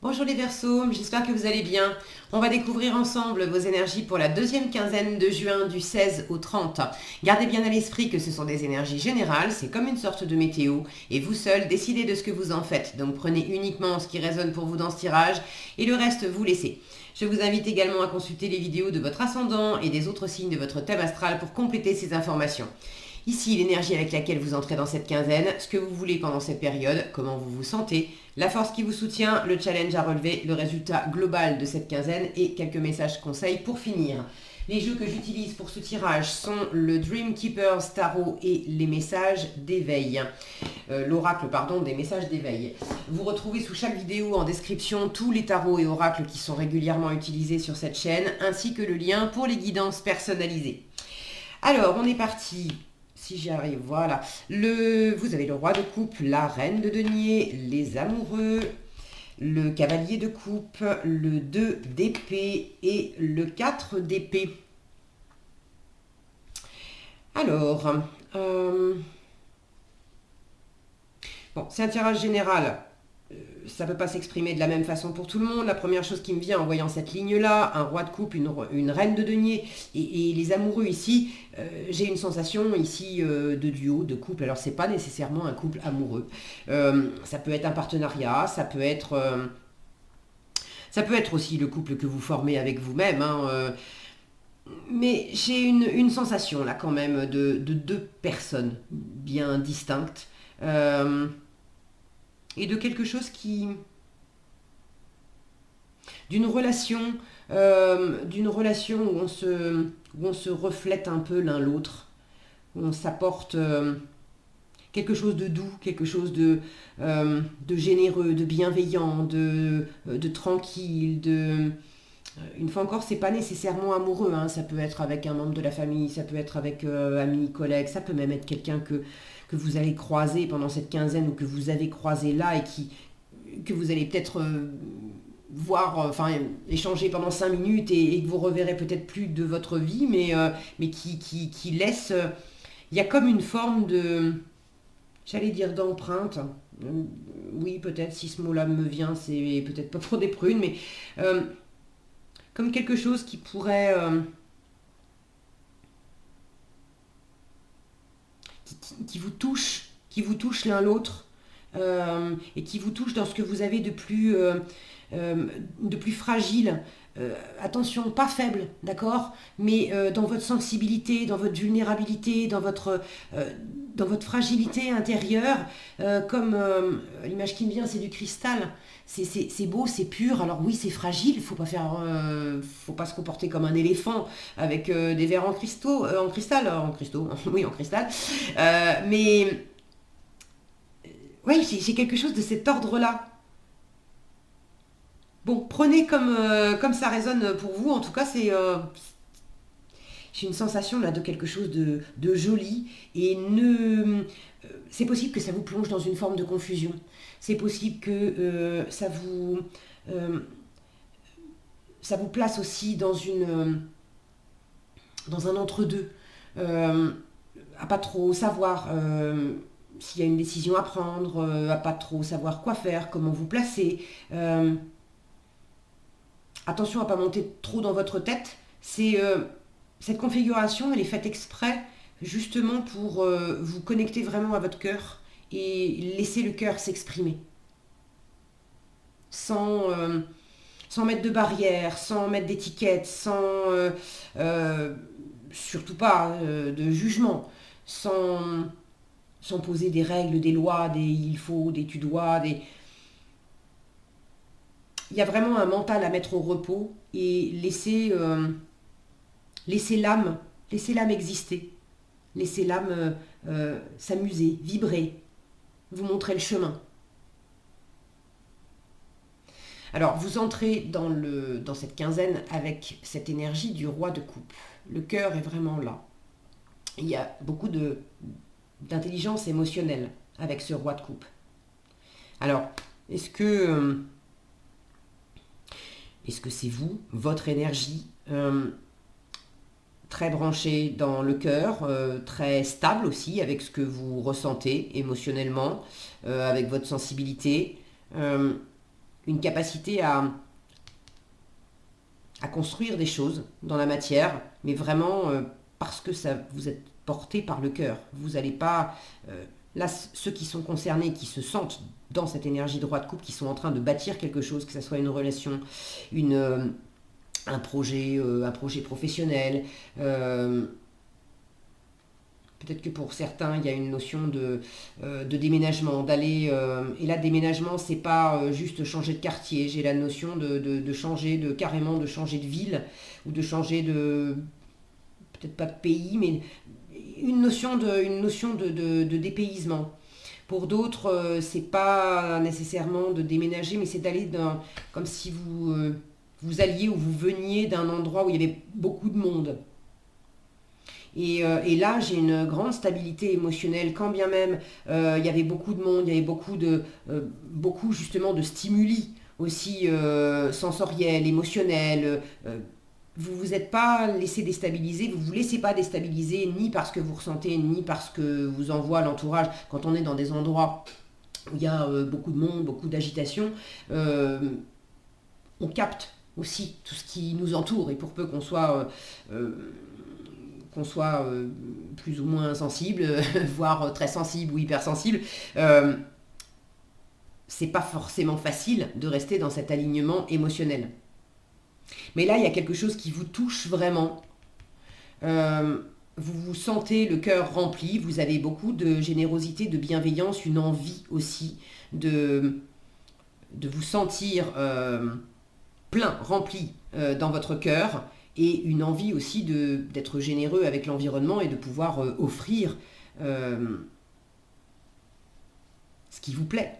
Bonjour les Verseaux, j'espère que vous allez bien. On va découvrir ensemble vos énergies pour la deuxième quinzaine de juin du 16 au 30. Gardez bien à l'esprit que ce sont des énergies générales, c'est comme une sorte de météo, et vous seul décidez de ce que vous en faites. Donc prenez uniquement ce qui résonne pour vous dans ce tirage, et le reste vous laissez. Je vous invite également à consulter les vidéos de votre ascendant et des autres signes de votre thème astral pour compléter ces informations. Ici, l'énergie avec laquelle vous entrez dans cette quinzaine, ce que vous voulez pendant cette période, comment vous vous sentez, la force qui vous soutient, le challenge à relever, le résultat global de cette quinzaine et quelques messages conseils pour finir. Les jeux que j'utilise pour ce tirage sont le Dream Keepers Tarot et les messages d'éveil. L'oracle, pardon, des messages d'éveil. Vous retrouvez sous chaque vidéo en description tous les tarots et oracles qui sont régulièrement utilisés sur cette chaîne, ainsi que le lien pour les guidances personnalisées. Alors, on est parti. Si j'y arrive, voilà. Vous avez le roi de coupe, la reine de denier, les amoureux, le cavalier de coupe, le 2 d'épée et le 4 d'épée. Alors, bon, c'est un tirage général. Ça ne peut pas s'exprimer de la même façon pour tout le monde. La première chose qui me vient en voyant cette ligne-là, un roi de coupe, une reine de denier et les amoureux ici, j'ai une sensation ici de duo, de couple. Alors c'est pas nécessairement un couple amoureux. Ça peut être un partenariat, ça peut être aussi le couple que vous formez avec vous-même. Mais j'ai une sensation là quand même de deux personnes bien distinctes. Et de quelque chose qui... d'une relation où on se reflète un peu l'un l'autre, où on s'apporte quelque chose de doux, quelque chose de généreux, de bienveillant, de tranquille, une fois encore, c'est pas nécessairement amoureux, hein. Ça peut être avec un membre de la famille, ça peut être avec amis, collègues, ça peut même être quelqu'un que vous allez croiser pendant cette quinzaine ou que vous avez croisé là et que vous allez peut-être voir, échanger pendant 5 minutes et que vous reverrez peut-être plus de votre vie, mais qui laisse... il y a comme une forme de... j'allais dire d'empreinte. Oui, peut-être si ce mot-là me vient, c'est peut-être pas pour des prunes, mais... comme quelque chose qui pourrait... qui vous touche l'un l'autre, et qui vous touche dans ce que vous avez de plus fragile. Attention, pas faible, d'accord, mais dans votre sensibilité, dans votre vulnérabilité, dans votre fragilité intérieure, comme l'image qui me vient, c'est du cristal. C'est beau, c'est pur. Alors oui, c'est fragile. Faut pas se comporter comme un éléphant avec des verres oui, en cristal. Mais oui, j'ai quelque chose de cet ordre-là. Bon, prenez comme ça résonne pour vous. En tout cas, j'ai une sensation là de quelque chose de joli et c'est possible que ça vous plonge dans une forme de confusion. C'est possible que euh, ça vous place aussi dans un entre-deux, à pas trop savoir s'il y a une décision à prendre, à pas trop savoir quoi faire, comment vous placer. Attention à pas monter trop dans votre tête. Cette configuration, elle est faite exprès justement pour vous connecter vraiment à votre cœur et laisser le cœur s'exprimer sans, sans mettre de barrières, sans mettre d'étiquettes, euh, surtout pas de jugement, sans poser des règles, des lois, des il faut, des tu dois, il y a vraiment un mental à mettre au repos et laisser l'âme exister, laisser l'âme s'amuser, vibrer, vous montrer le chemin. Alors, vous entrez dans cette quinzaine avec cette énergie du roi de coupe. Le cœur est vraiment là. Il y a beaucoup d'intelligence émotionnelle avec ce roi de coupe. Alors, est-ce que c'est vous, votre énergie, très branchée dans le cœur, très stable aussi avec ce que vous ressentez émotionnellement, avec votre sensibilité, une capacité à construire des choses dans la matière, mais vraiment parce que ça, vous êtes porté par le cœur. Vous n'allez pas... là, ceux qui sont concernés, qui se sentent dans cette énergie droite coupe, qui sont en train de bâtir quelque chose, que ce soit une relation, un projet professionnel, peut-être que pour certains, il y a une notion de déménagement, d'aller... et là, déménagement, c'est pas juste changer de quartier. J'ai la notion de changer, carrément de changer de ville, ou de changer de... peut-être pas de pays, mais une notion de dépaysement. Pour d'autres, c'est pas nécessairement de déménager, mais c'est d'aller comme si vous alliez ou vous veniez d'un endroit où il y avait beaucoup de monde. Et là, j'ai une grande stabilité émotionnelle, quand bien même il y avait beaucoup de monde, il y avait beaucoup justement de stimuli aussi sensoriels, émotionnels. Vous vous êtes pas laissé déstabiliser, vous vous laissez pas déstabiliser ni par ce que vous ressentez, ni par ce que vous envoie l'entourage. Quand on est dans des endroits où il y a beaucoup de monde, beaucoup d'agitation, on capte aussi tout ce qui nous entoure. Et pour peu qu'on soit plus ou moins sensible, voire très sensible ou hypersensible, c'est pas forcément facile de rester dans cet alignement émotionnel. Mais là, il y a quelque chose qui vous touche vraiment. Vous vous sentez le cœur rempli, vous avez beaucoup de générosité, de bienveillance, une envie aussi de vous sentir plein, rempli dans votre cœur, et une envie aussi d'être généreux avec l'environnement et de pouvoir offrir ce qui vous plaît.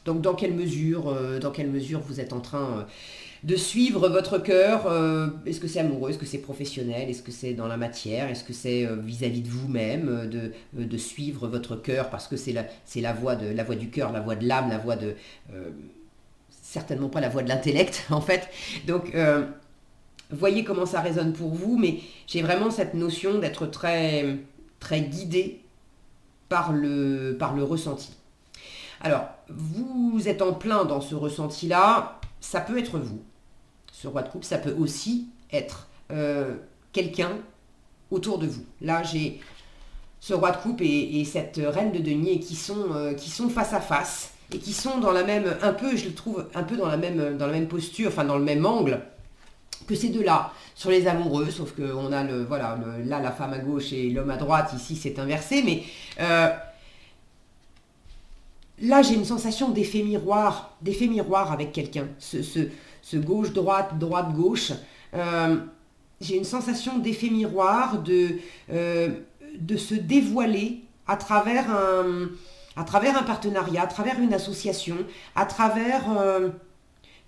Donc dans quelle mesure vous êtes en train de suivre votre cœur? Est-ce que c'est amoureux? Est-ce que c'est professionnel? Est-ce que c'est dans la matière? Est-ce que c'est vis-à-vis de vous-même de suivre votre cœur parce que c'est la voix du cœur, la voix de l'âme, la voix de... certainement pas la voix de l'intellect en fait. Donc voyez comment ça résonne pour vous, mais j'ai vraiment cette notion d'être très, très guidé par le ressenti. Alors, vous êtes en plein dans ce ressenti-là, ça peut être vous. Ce roi de coupe, ça peut aussi être quelqu'un autour de vous. Là, j'ai ce roi de coupe et cette reine de denier qui sont face à face et qui sont dans la même, je le trouve, un peu dans la même posture, enfin dans le même angle que ces deux-là, sur les amoureux, sauf qu'on a là la femme à gauche et l'homme à droite, ici c'est inversé, mais... là, j'ai une sensation d'effet miroir avec quelqu'un. Ce gauche-droite, droite-gauche. J'ai une sensation d'effet miroir, de se dévoiler à travers un partenariat, à travers une association, à travers...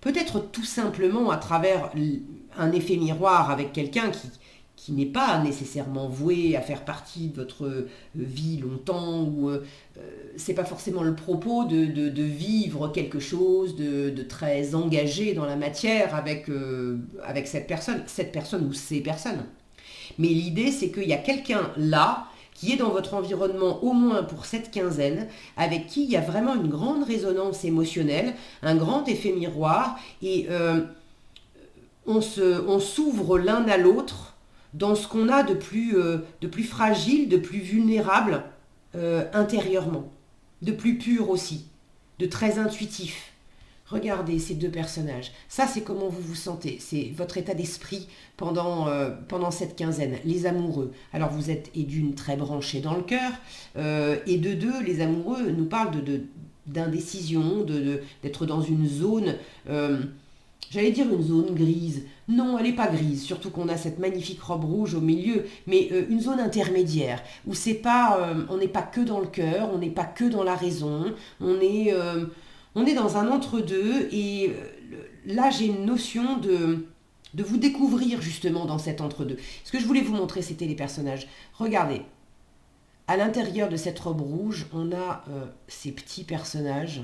peut-être tout simplement à travers un effet miroir avec quelqu'un qui n'est pas nécessairement voué à faire partie de votre vie longtemps, ou c'est pas forcément le propos de vivre quelque chose de très engagé dans la matière avec cette personne ou ces personnes. Mais l'idée, c'est qu'il y a quelqu'un là qui est dans votre environnement au moins pour cette quinzaine, avec qui il y a vraiment une grande résonance émotionnelle, un grand effet miroir, et on s'ouvre l'un à l'autre dans ce qu'on a de plus fragile, de plus vulnérable intérieurement, de plus pur aussi, de très intuitif. Regardez ces deux personnages. Ça, c'est comment vous vous sentez. C'est votre état d'esprit pendant cette quinzaine. Les amoureux. Alors, vous êtes, et d'une, très branchés dans le cœur, et de deux, les amoureux nous parlent d'indécision, d'être dans une zone... j'allais dire une zone grise. Non, elle n'est pas grise, surtout qu'on a cette magnifique robe rouge au milieu, mais une zone intermédiaire, où c'est pas, on n'est pas que dans le cœur, on n'est pas que dans la raison, on est dans un entre-deux, et là j'ai une notion de vous découvrir justement dans cet entre-deux. Ce que je voulais vous montrer, c'était les personnages. Regardez, à l'intérieur de cette robe rouge, on a ces petits personnages.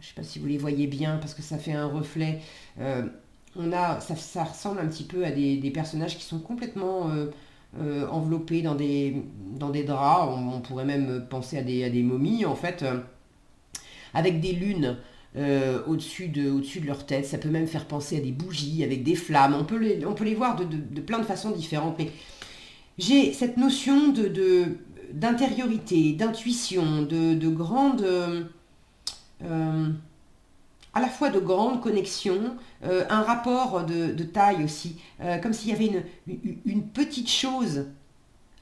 Je ne sais pas si vous les voyez bien parce que ça fait un reflet. Ça ressemble un petit peu à des personnages qui sont complètement enveloppés dans des draps. On pourrait même penser à des momies en fait. avec des lunes au-dessus de leur tête. Ça peut même faire penser à des bougies avec des flammes. On peut les voir de plein de façons différentes. Mais j'ai cette notion d'intériorité, d'intuition, de grande... à la fois de grandes connexions, un rapport de taille aussi, comme s'il y avait une petite chose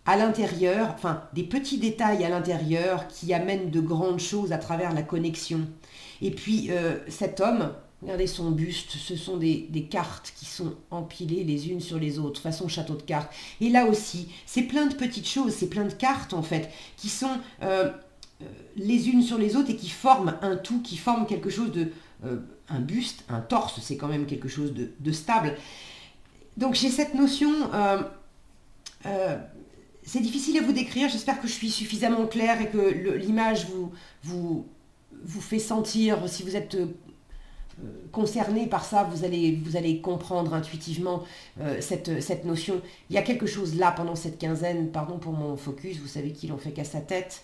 à l'intérieur, enfin des petits détails à l'intérieur qui amènent de grandes choses à travers la connexion. Et puis cet homme, regardez son buste, ce sont des cartes qui sont empilées les unes sur les autres, façon château de cartes. Et là aussi, c'est plein de petites choses, c'est plein de cartes en fait, qui sont les unes sur les autres et qui forment un tout, qui forment quelque chose un buste, un torse, c'est quand même quelque chose de stable. Donc j'ai cette notion... c'est difficile à vous décrire, j'espère que je suis suffisamment claire et que l'image vous fait sentir, si vous êtes concerné par ça, vous allez comprendre intuitivement cette notion. Il y a quelque chose là pendant cette quinzaine, pardon pour mon focus, vous savez qu'il en fait qu'à sa tête.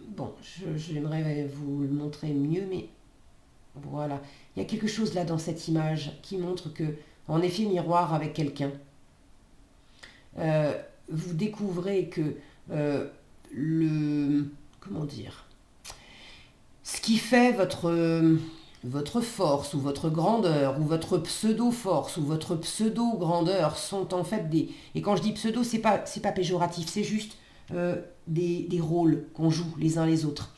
Bon, j'aimerais vous le montrer mieux, mais voilà. Il y a quelque chose là dans cette image qui montre que, en effet miroir avec quelqu'un, vous découvrez que comment dire, ce qui fait votre force ou votre grandeur ou votre pseudo-force ou votre pseudo-grandeur sont en fait des... Et quand je dis pseudo, c'est pas péjoratif, c'est juste des rôles qu'on joue les uns les autres.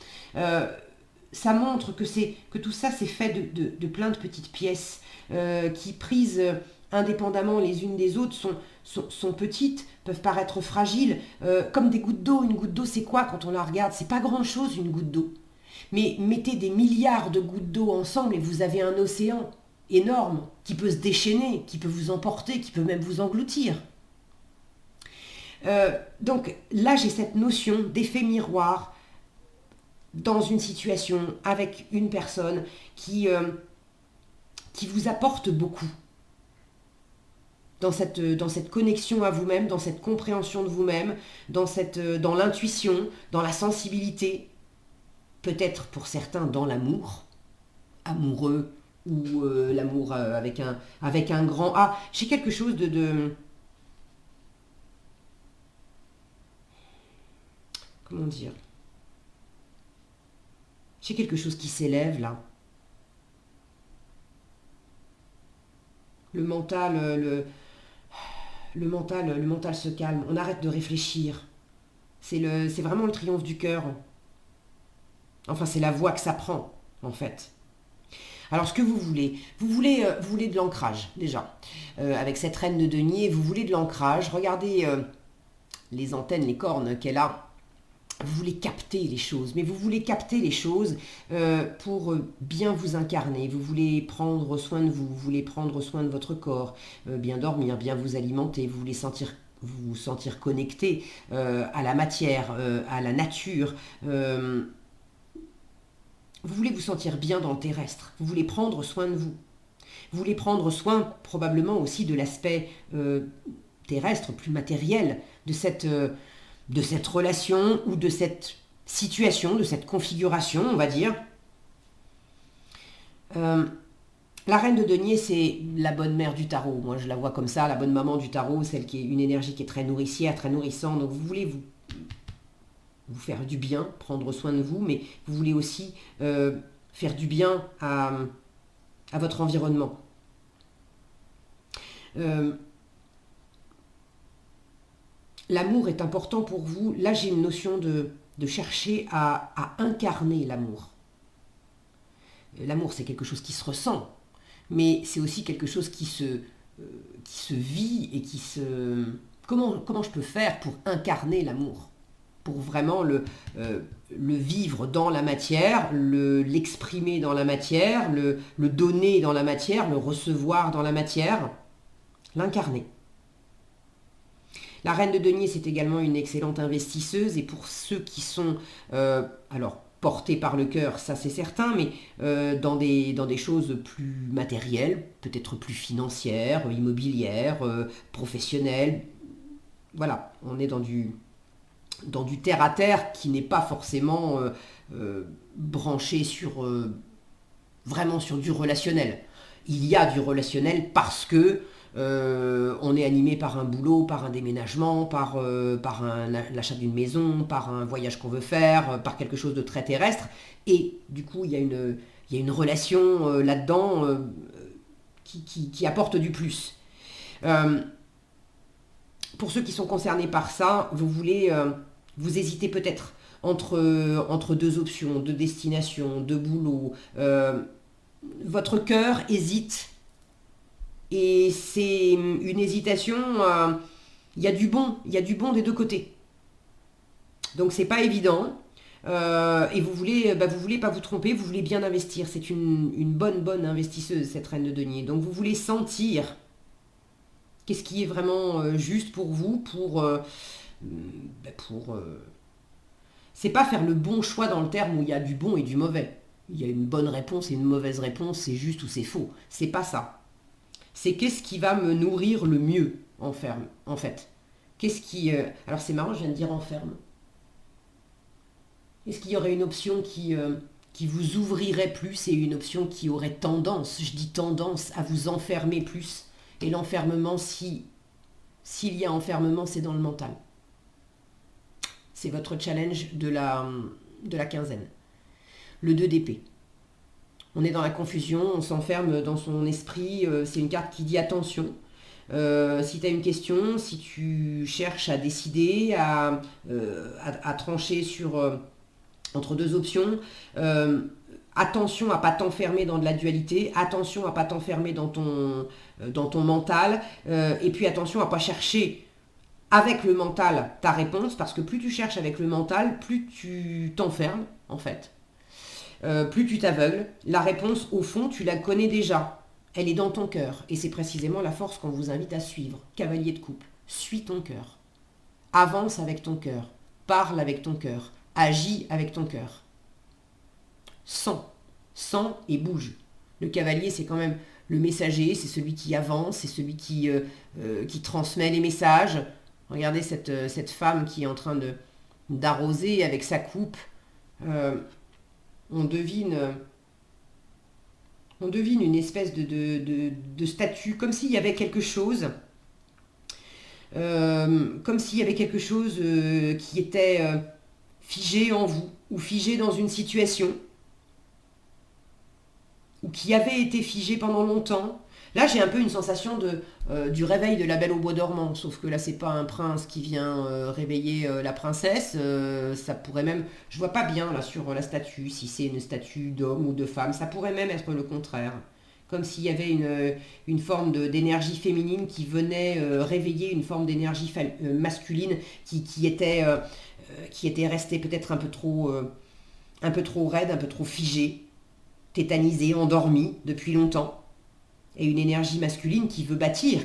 Ça montre que tout ça c'est fait de plein de petites pièces qui prises indépendamment les unes des autres sont petites, peuvent paraître fragiles, comme des gouttes d'eau. Une goutte d'eau, c'est quoi quand on la regarde? C'est pas grand-chose, une goutte d'eau. Mais mettez des milliards de gouttes d'eau ensemble et vous avez un océan énorme qui peut se déchaîner, qui peut vous emporter, qui peut même vous engloutir. Donc là, j'ai cette notion d'effet miroir dans une situation avec une personne qui vous apporte beaucoup. Dans cette connexion à vous-même, dans cette compréhension de vous-même, dans l'intuition, dans la sensibilité, peut-être pour certains dans l'amour, amoureux, ou l'amour avec un grand A. J'ai quelque chose comment dire? J'ai quelque chose qui s'élève là. Le mental se calme, on arrête de réfléchir. C'est vraiment le triomphe du cœur. Enfin, c'est la voie que ça prend, en fait. Alors, ce que vous voulez de l'ancrage, déjà. Avec cette reine de denier, vous voulez de l'ancrage. Regardez les antennes, les cornes qu'elle a. Vous voulez capter les choses, mais vous voulez capter les choses pour bien vous incarner. Vous voulez prendre soin de vous, vous voulez prendre soin de votre corps, bien dormir, bien vous alimenter, vous voulez vous sentir connecté à la matière, à la nature. Vous voulez vous sentir bien dans le terrestre, vous voulez prendre soin de vous. Vous voulez prendre soin probablement aussi de l'aspect terrestre, plus matériel, de cette relation ou de cette situation, de cette configuration, on va dire. La reine de denier, c'est la bonne mère du tarot. Moi, je la vois comme ça, la bonne maman du tarot, celle qui est une énergie qui est très nourricière, très nourrissante. Donc, vous voulez vous faire du bien, prendre soin de vous, mais vous voulez aussi faire du bien à votre environnement. L'amour est important pour vous. Là, j'ai une notion de chercher à incarner l'amour. L'amour, c'est quelque chose qui se ressent, mais c'est aussi quelque chose qui se vit et qui se... Comment je peux faire pour incarner l'amour? Pour vraiment le vivre dans la matière, l'exprimer dans la matière, le donner dans la matière, le recevoir dans la matière, l'incarner. La reine de denier, c'est également une excellente investisseuse, et pour ceux qui sont alors portés par le cœur, ça c'est certain, mais dans des choses plus matérielles, peut-être plus financières, immobilières, professionnelles. Voilà, on est dans dans du terre-à-terre qui n'est pas forcément branché sur, vraiment sur du relationnel. Il y a du relationnel parce que on est animé par un boulot, par un déménagement, par l'achat d'une maison, par un voyage qu'on veut faire, par quelque chose de très terrestre. Et du coup, il y a une relation là-dedans qui apporte du plus. Pour ceux qui sont concernés par ça, vous hésitez peut-être entre deux options, deux destinations, deux boulots. Votre cœur hésite et c'est une hésitation. Il y a du bon des deux côtés. Donc c'est pas évident. Et vous voulez pas vous tromper, vous voulez bien investir. C'est une bonne investisseuse, cette reine de denier. Donc vous voulez sentir qu'est-ce qui est vraiment juste pour vous, c'est pas faire le bon choix dans le terme où il y a du bon et du mauvais. Il y a une bonne réponse et une mauvaise réponse, c'est juste ou c'est faux. C'est pas ça. C'est qu'est-ce qui va me nourrir le mieux, en fait. Qu'est-ce qui... Alors c'est marrant, je viens de dire enferme. Est-ce qu'il y aurait une option qui vous ouvrirait plus et une option qui aurait tendance, je dis tendance, à vous enfermer plus? Et l'enfermement, s'il y a enfermement, c'est dans le mental. C'est votre challenge de la quinzaine. Le 2 d'épée. On est dans la confusion, on s'enferme dans son esprit. C'est une carte qui dit attention. Si tu as une question, si tu cherches à décider, à trancher entre deux options, attention à ne pas t'enfermer dans de la dualité, attention à ne pas t'enfermer dans ton mental, et puis attention à ne pas chercher avec le mental ta réponse, parce que plus tu cherches avec le mental, plus tu t'enfermes, en fait. Plus tu t'aveugles. La réponse, au fond, tu la connais déjà. Elle est dans ton cœur. Et c'est précisément la force qu'on vous invite à suivre. Cavalier de coupe, suis ton cœur. Avance avec ton cœur. Parle avec ton cœur. Agis avec ton cœur. Sens et bouge. Le cavalier, c'est quand même le messager, c'est celui qui avance, c'est celui qui transmet les messages. Regardez cette femme qui est en train d'arroser avec sa coupe. On devine une espèce de statue, comme s'il y avait quelque chose, qui était figé en vous, ou figé dans une situation, ou qui avait été figé pendant longtemps. Là, j'ai un peu une sensation du réveil de la Belle au bois dormant, sauf que là, c'est pas un prince qui vient réveiller la princesse. Ça pourrait même, je vois pas bien là sur la statue, si c'est une statue d'homme ou de femme. Ça pourrait même être le contraire, comme s'il y avait une forme d'énergie féminine qui venait réveiller une forme d'énergie masculine qui était restée peut-être un peu trop raide, un peu trop figée, tétanisée, endormie depuis longtemps. Et une énergie masculine qui veut bâtir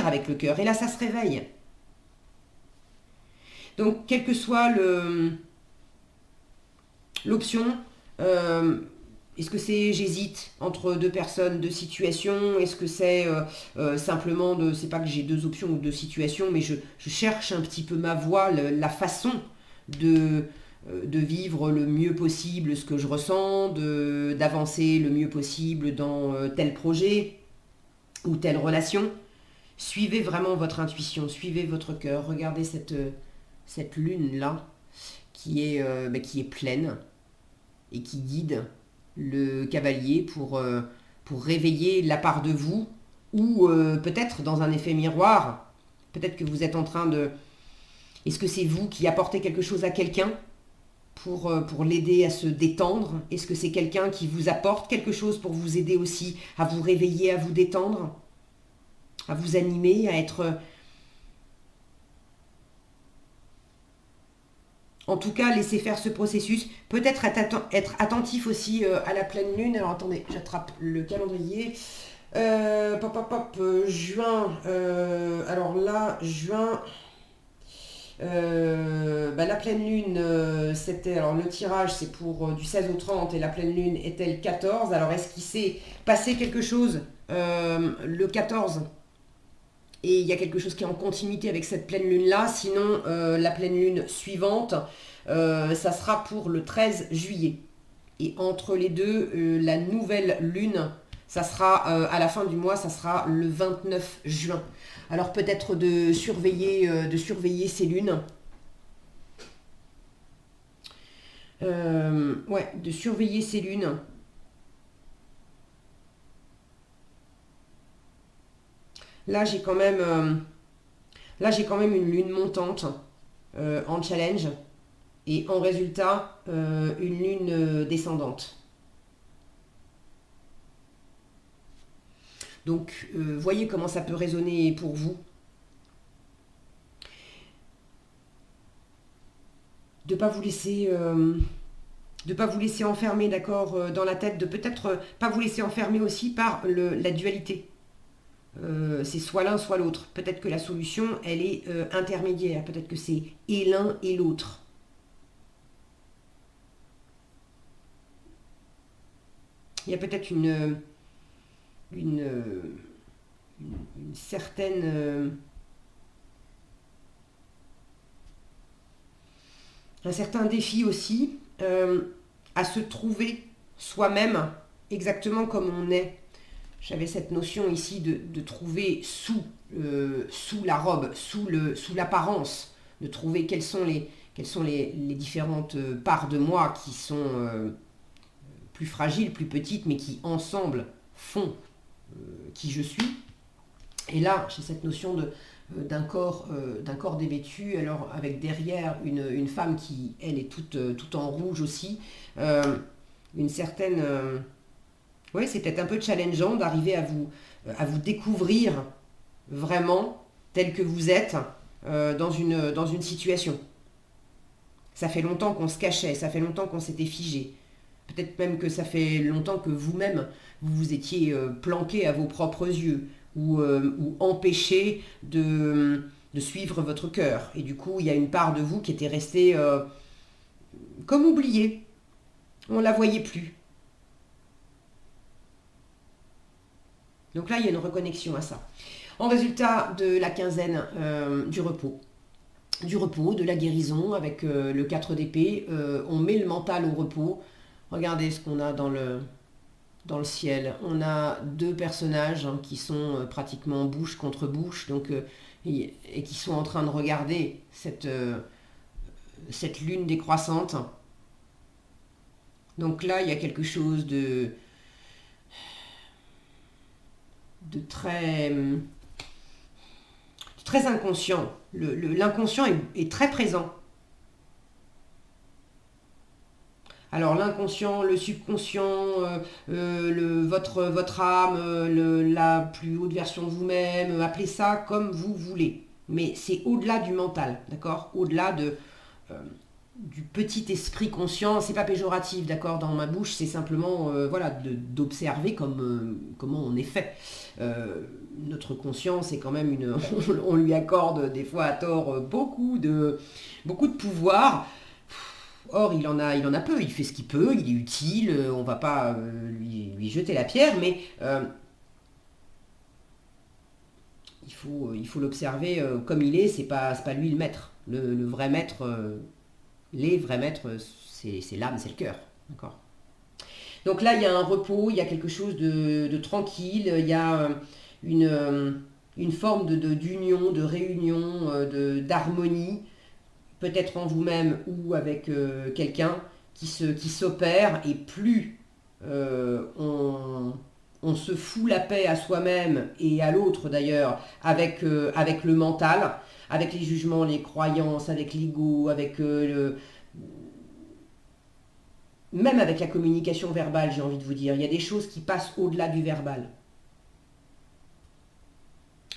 avec le cœur. Et là, ça se réveille. Donc, quelle que soit l'option, est-ce que c'est j'hésite entre deux personnes, deux situations? Est-ce que c'est simplement c'est pas que j'ai deux options ou deux situations, mais je cherche un petit peu ma voie, la façon de vivre le mieux possible ce que je ressens, d'avancer le mieux possible dans tel projet ou telle relation. Suivez vraiment votre intuition, suivez votre cœur. Regardez cette lune-là qui est pleine et qui guide le cavalier pour réveiller la part de vous, ou peut-être dans un effet miroir, peut-être que vous êtes en train de... Est-ce que c'est vous qui apportez quelque chose à quelqu'un pour l'aider à se détendre? Est-ce que c'est quelqu'un qui vous apporte quelque chose pour vous aider aussi à vous réveiller, à vous détendre, à vous animer, à être... En tout cas, laissez faire ce processus. Peut-être être attentif aussi à la pleine lune. Alors attendez, j'attrape le calendrier. Juin. Alors là, juin... la pleine lune, c'était... Alors le tirage, c'est pour du 16 au 30 et la pleine lune était le 14. Alors est-ce qu'il s'est passé quelque chose le 14 ? Et il y a quelque chose qui est en continuité avec cette pleine lune-là. Sinon, la pleine lune suivante, ça sera pour le 13 juillet. Et entre les deux, la nouvelle lune, ça sera à la fin du mois, ça sera le 29 juin. Alors peut-être de surveiller ces lunes. Ouais, de surveiller ces lunes. Là, j'ai quand même, une lune montante en challenge et en résultat, une lune descendante. Donc, voyez comment ça peut résonner pour vous. De ne pas vous laisser... de pas vous laisser enfermer, d'accord, dans la tête, de peut-être pas vous laisser enfermer aussi par la dualité. C'est soit l'un, soit l'autre. Peut-être que la solution, elle est intermédiaire. Peut-être que c'est et l'un et l'autre. Il y a peut-être une certaine... un certain défi aussi à se trouver soi-même exactement comme on est. J'avais cette notion ici de trouver sous la robe, sous l'apparence, de trouver quelles sont les différentes parts de moi qui sont plus fragiles, plus petites, mais qui ensemble font qui je suis. Et là, j'ai cette notion d'un corps dévêtu, alors avec derrière une femme qui, elle, est toute en rouge aussi, une certaine... oui, c'est peut-être un peu challengeant d'arriver à vous découvrir vraiment tel que vous êtes dans une situation. Ça fait longtemps qu'on se cachait, ça fait longtemps qu'on s'était figé. Peut-être même que ça fait longtemps que vous-même, vous vous étiez planqué à vos propres yeux ou empêché de suivre votre cœur. Et du coup, il y a une part de vous qui était restée comme oubliée. On ne la voyait plus. Donc là, il y a une reconnexion à ça. En résultat de la quinzaine du repos, de la guérison avec le 4 d'épée, on met le mental au repos. Regardez ce qu'on a dans le ciel. On a deux personnages qui sont pratiquement bouche contre bouche, donc, et qui sont en train de regarder cette lune décroissante. Donc là, il y a quelque chose de très inconscient. L'inconscient est très présent. Alors l'inconscient, le subconscient, votre âme, la plus haute version de vous-même, appelez ça comme vous voulez. Mais c'est au-delà du mental, d'accord? Au-delà du petit esprit conscient, c'est pas péjoratif, d'accord, dans ma bouche, c'est simplement voilà, d'observer comment on est fait. Notre conscience est quand même on lui accorde des fois à tort beaucoup de pouvoir. Or, il en a peu, il fait ce qu'il peut, il est utile, on ne va pas lui jeter la pierre, mais il faut l'observer comme il est, c'est pas lui le maître. Le vrai maître, les vrais maîtres, c'est l'âme, c'est le cœur. D'accord. Donc là, il y a un repos, il y a quelque chose de tranquille, il y a une forme d'union, de réunion, d'harmonie, peut-être en vous-même ou avec quelqu'un qui s'opère, et plus on se fout la paix à soi-même et à l'autre d'ailleurs avec le mental, avec les jugements, les croyances, avec l'ego, avec même avec la communication verbale, j'ai envie de vous dire. Il y a des choses qui passent au-delà du verbal.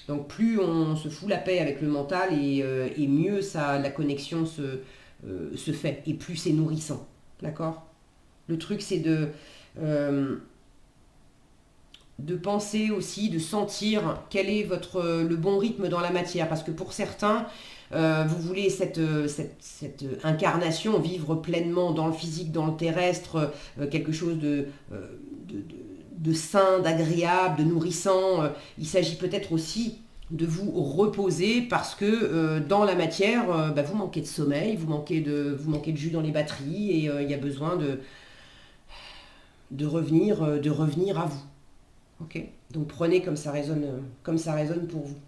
Donc plus on se fout la paix avec le mental et mieux la connexion se fait et plus c'est nourrissant. D'accord? Le truc c'est de penser aussi, de sentir quel est le bon rythme dans la matière. Parce que pour certains, vous voulez cette incarnation, vivre pleinement dans le physique, dans le terrestre, quelque chose de sain, d'agréable, de nourrissant. Il s'agit peut-être aussi de vous reposer parce que dans la matière, vous manquez de sommeil, vous manquez de jus dans les batteries et il y a besoin de revenir à vous. Ok. Donc prenez comme ça résonne pour vous.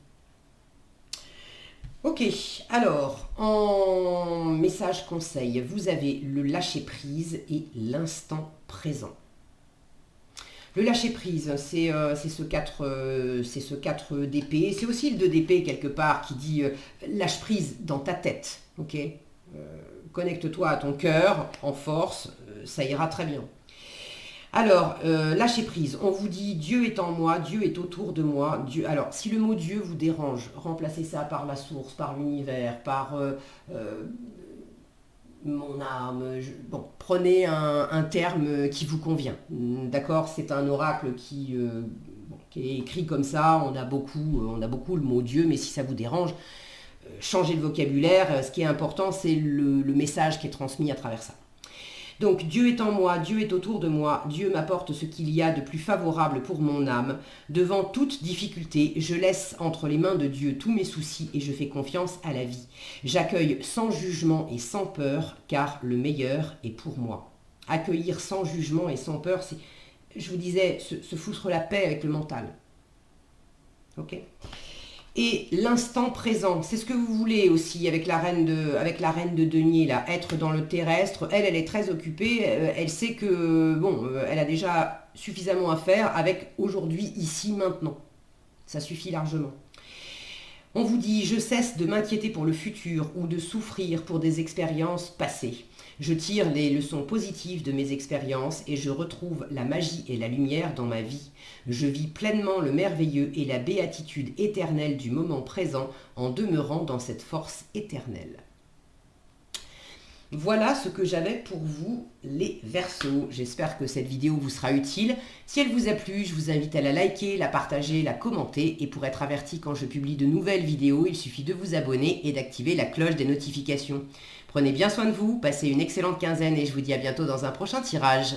Ok, alors, en message conseil, vous avez le lâcher-prise et l'instant présent. Le lâcher-prise, c'est ce 4 d'épée. C'est aussi le 2 d'épée quelque part qui dit lâche-prise dans ta tête. Ok. Connecte-toi à ton cœur en force, ça ira très bien. Alors, lâcher prise, on vous dit Dieu est en moi, Dieu est autour de moi. Dieu. Alors, si le mot Dieu vous dérange, remplacez ça par la source, par l'univers, par mon âme. Bon, prenez un terme qui vous convient. D'accord, c'est un oracle qui est écrit comme ça. On a beaucoup le mot Dieu, mais si ça vous dérange, changez le vocabulaire. Ce qui est important, c'est le message qui est transmis à travers ça. Donc Dieu est en moi, Dieu est autour de moi, Dieu m'apporte ce qu'il y a de plus favorable pour mon âme. Devant toute difficulté, je laisse entre les mains de Dieu tous mes soucis et je fais confiance à la vie. J'accueille sans jugement et sans peur, car le meilleur est pour moi. Accueillir sans jugement et sans peur, c'est, je vous disais, se foutre la paix avec le mental. Ok ? Et l'instant présent, c'est ce que vous voulez aussi avec la reine de denier, là, être dans le terrestre. Elle est très occupée, elle sait que, elle a déjà suffisamment à faire avec aujourd'hui, ici, maintenant. Ça suffit largement. On vous dit, je cesse de m'inquiéter pour le futur ou de souffrir pour des expériences passées. Je tire les leçons positives de mes expériences et je retrouve la magie et la lumière dans ma vie. Je vis pleinement le merveilleux et la béatitude éternelle du moment présent en demeurant dans cette force éternelle. Voilà ce que j'avais pour vous, les Verseaux. J'espère que cette vidéo vous sera utile. Si elle vous a plu, je vous invite à la liker, la partager, la commenter. Et pour être averti quand je publie de nouvelles vidéos, il suffit de vous abonner et d'activer la cloche des notifications. Prenez bien soin de vous, passez une excellente quinzaine et je vous dis à bientôt dans un prochain tirage.